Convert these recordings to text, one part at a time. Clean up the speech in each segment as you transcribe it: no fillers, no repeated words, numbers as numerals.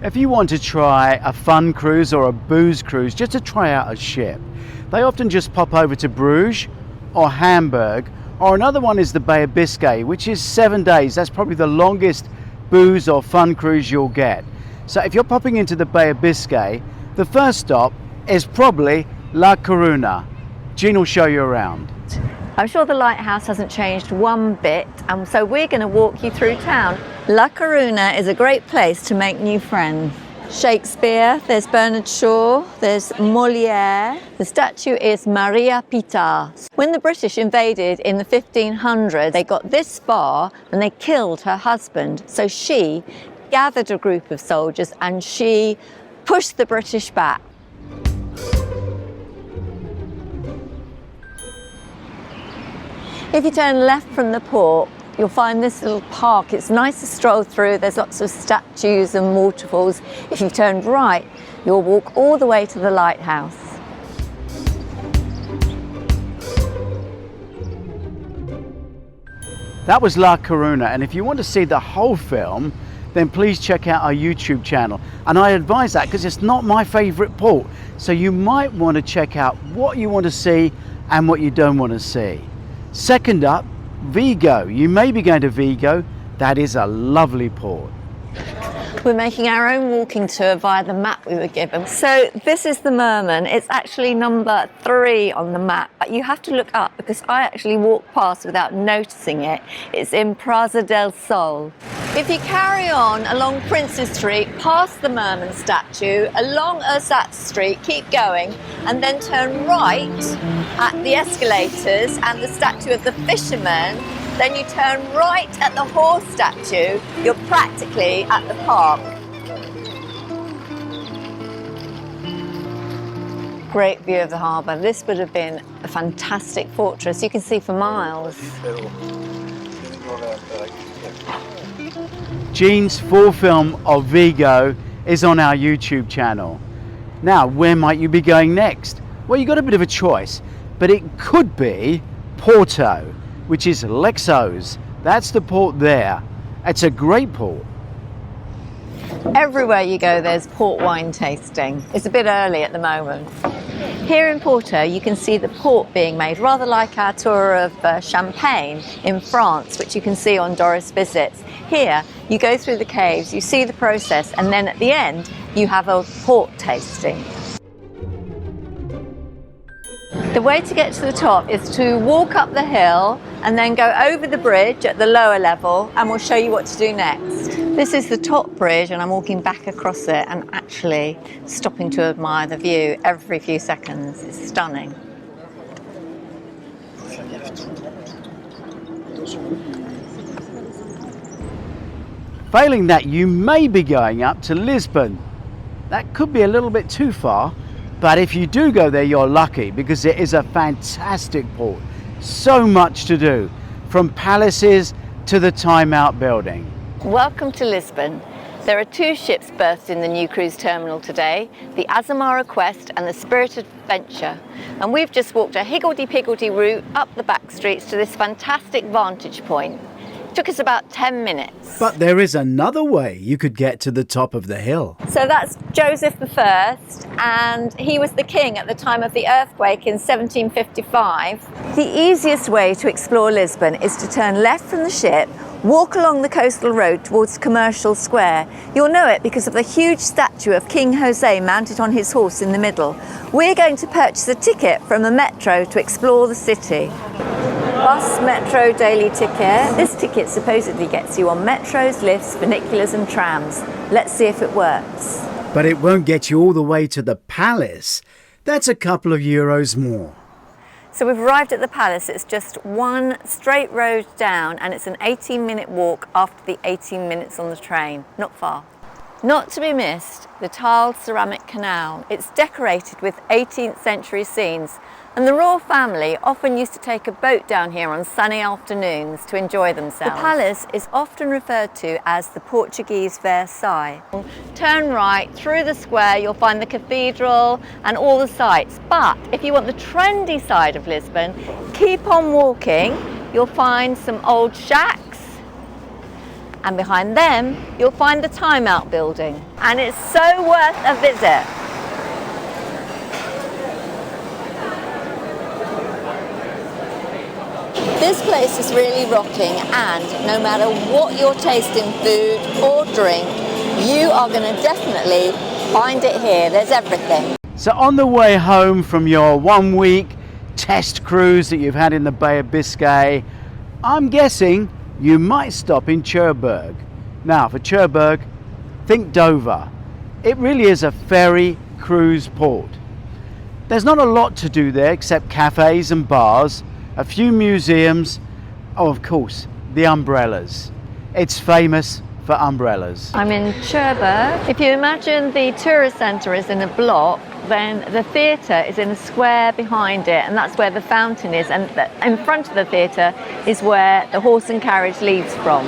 If you want to try a fun cruise or a booze cruise, just to try out a ship, they often just pop over to Bruges or Hamburg, or another one is the Bay of Biscay, which is 7 days. That's probably the longest booze or fun cruise you'll get. So if you're popping into the Bay of Biscay, the first stop is probably La Coruña. Jean will show you around. I'm sure the lighthouse hasn't changed one bit, and so we're going to walk you through town. La Coruña is a great place to make new friends. Shakespeare, there's Bernard Shaw, there's Molière. The statue is Maria Pita. When the British invaded in the 1500s, they got this far and they killed her husband. So she gathered a group of soldiers and she pushed the British back. If you turn left from the port, you'll find this little park. It's nice to stroll through. There's lots of statues and waterfalls. If you turn right, you'll walk all the way to the lighthouse. That was La Coruña, and if you want to see the whole film, then please check out our YouTube channel. And I advise that because it's not my favorite port. So you might want to check out what you want to see and what you don't want to see. Second up, Vigo. You may be going to Vigo. That is a lovely port. We're making our own walking tour via the map we were given. So this is the Merman. It's actually number 3 on the map, but you have to look up because I actually walked past without noticing it. It's in Praza del Sol. If you carry on along Princes Street, past the Merman statue, along Ersatz Street, keep going, and then turn right at the escalators and the statue of the fisherman, then you turn right at the horse statue, you're practically at the park. Great view of the harbour. This would have been a fantastic fortress. You can see for miles. Jean's full film of Vigo is on our YouTube channel. Now, where might you be going next? Well, you've got a bit of a choice, but it could be Porto, which is Lexos. That's the port there. It's a great port. Everywhere you go, there's port wine tasting. It's a bit early at the moment. Here in Porto, you can see the port being made, rather like our tour of Champagne in France, which you can see on Doris Visits. Here, you go through the caves, you see the process, and then at the end, you have a port tasting. The way to get to the top is to walk up the hill and then go over the bridge at the lower level, and we'll show you what to do next. This is the top bridge and I'm walking back across it and actually stopping to admire the view every few seconds. It's stunning. Failing that, you may be going up to Lisbon. That could be a little bit too far, but if you do go there, you're lucky because it is a fantastic port. So much to do, from palaces to the Time Out building. Welcome to Lisbon. There are 2 ships berthed in the new cruise terminal today, the Azamara Quest and the Spirit Adventure. And we've just walked a higgledy-piggledy route up the back streets to this fantastic vantage point. It took us about 10 minutes. But there is another way you could get to the top of the hill. So that's Joseph I, and he was the king at the time of the earthquake in 1755. The easiest way to explore Lisbon is to turn left from the ship, walk along the coastal road towards Commercial Square. You'll know it because of the huge statue of King Jose mounted on his horse in the middle. We're going to purchase a ticket from the metro to explore the city. Bus Metro daily ticket. This ticket supposedly gets you on metros, lifts, funiculars and trams. Let's see if it works. But it won't get you all the way to the palace. That's a couple of euros more. So we've arrived at the palace. It's just one straight road down and it's an 18-minute walk after the 18 minutes on the train. Not far. Not to be missed, the tiled ceramic canal. It's decorated with 18th century scenes, and the royal family often used to take a boat down here on sunny afternoons to enjoy themselves. The palace is often referred to as the Portuguese Versailles. Turn right through the square, you'll find the cathedral and all the sights. But if you want the trendy side of Lisbon, keep on walking. You'll find some old shacks And behind them, you'll find the Time Out building. And it's so worth a visit. This place is really rocking, and no matter what your taste in food or drink, you are going to definitely find it here. There's everything. So on the way home from your 1 week test cruise that you've had in the Bay of Biscay, I'm guessing you might stop in Cherbourg. Now for Cherbourg, think Dover. It really is a ferry cruise port. There's not a lot to do there except cafes and bars, a few museums, oh of course, the umbrellas. It's famous for umbrellas. I'm in Cherbourg. If you imagine the tourist centre is in a block, then the theatre is in a square behind it, and that's where the fountain is, and in front of the theatre is where the horse and carriage leaves from.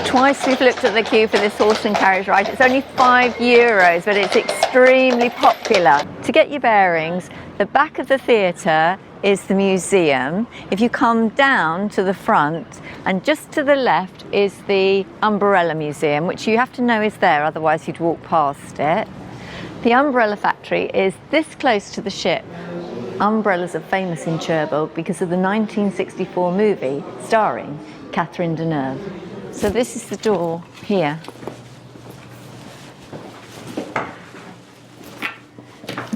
Twice we've looked at the queue for this horse and carriage ride. It's only €5, but it's extremely popular. To get your bearings, the back of the theatre is the museum. If you come down to the front, and just to the left is the Umbrella Museum, which you have to know is there, otherwise you'd walk past it. The umbrella factory is this close to the ship. Umbrellas are famous in Cherbourg because of the 1964 movie starring Catherine Deneuve. So this is the door here.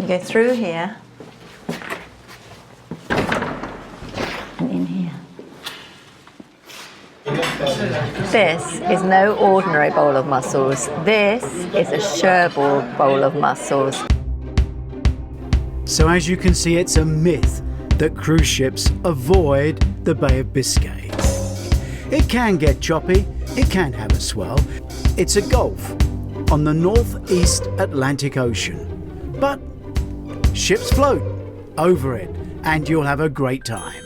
You go through here and in here. This is no ordinary bowl of mussels. This is a Cherbourg bowl of mussels. So as you can see, it's a myth that cruise ships avoid the Bay of Biscay. It can get choppy, it can have a swell. It's a gulf on the northeast Atlantic Ocean. But ships float over it and you'll have a great time.